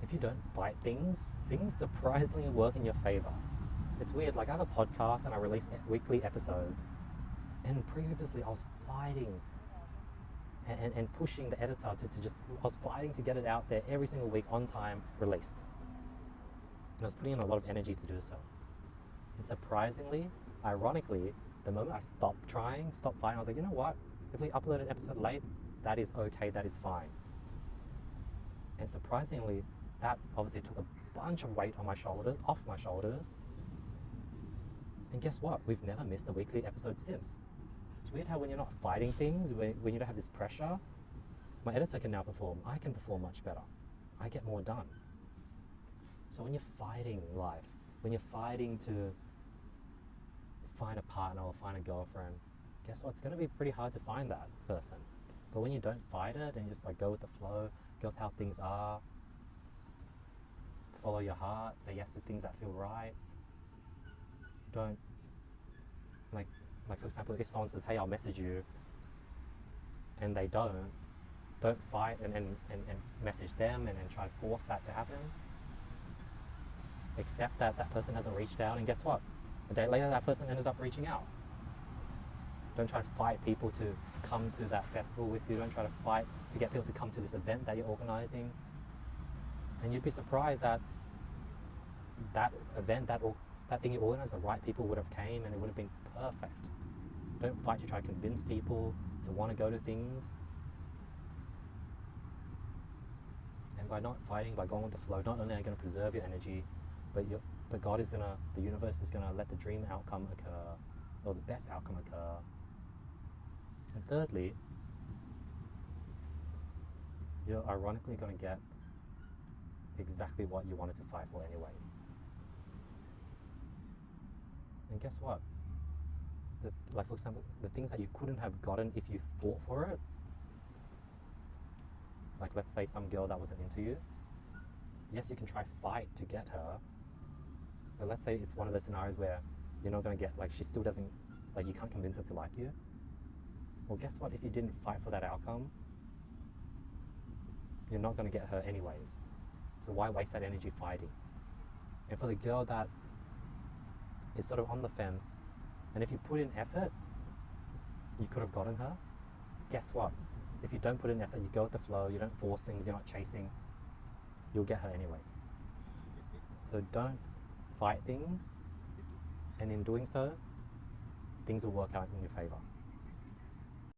if you don't fight things, things surprisingly work in your favor. It's weird, like I have a podcast and I release weekly episodes, and previously I was fighting and pushing the editor to just, I was fighting to get it out there every single week on time, released. And I was putting in a lot of energy to do so. And surprisingly, ironically, the moment I stopped trying, stopped fighting, I was like, you know what? If we upload an episode late, that is okay, that is fine. And surprisingly, that obviously took a bunch of weight on my shoulders, off my shoulders. And guess what? We've never missed a weekly episode since. It's weird how when you're not fighting things, when you don't have this pressure, my editor can now perform. I can perform much better. I get more done. So when you're fighting life, when you're fighting to find a partner or find a girlfriend, guess what? It's going to be pretty hard to find that person. But when you don't fight it and you just like go with the flow, go with how things are, follow your heart, say yes to things that feel right. Don't like for example, if someone says, hey, I'll message you, and they don't fight and message them and try to force that to happen. Accept that that person hasn't reached out, and guess what? A day later, that person ended up reaching out. Don't try to fight people to come to that festival with you. Don't try to fight to get people to come to this event that you're organizing. And you'd be surprised that that event, that thing you organized, the right people would have came and it would have been perfect. Don't fight to try to convince people to want to go to things. And by not fighting, by going with the flow, not only are you going to preserve your energy, but God is gonna, the universe is gonna let the dream outcome occur, or the best outcome occur. And thirdly, you're ironically gonna get exactly what you wanted to fight for anyways. And guess what? Like for example, the things that you couldn't have gotten if you fought for it, like let's say some girl that wasn't into you, yes, you can try fight to get her, but let's say it's one of those scenarios where you're not going to get, like she still doesn't, like you can't convince her to like you. Well, guess what? If you didn't fight for that outcome, you're not going to get her anyways. So why waste that energy fighting? And for the girl that is sort of on the fence, and if you put in effort, you could have gotten her. Guess what? If you don't put in effort, you go with the flow, you don't force things, you're not chasing, you'll get her anyways. So don't fight things, and in doing so, things will work out in your favor.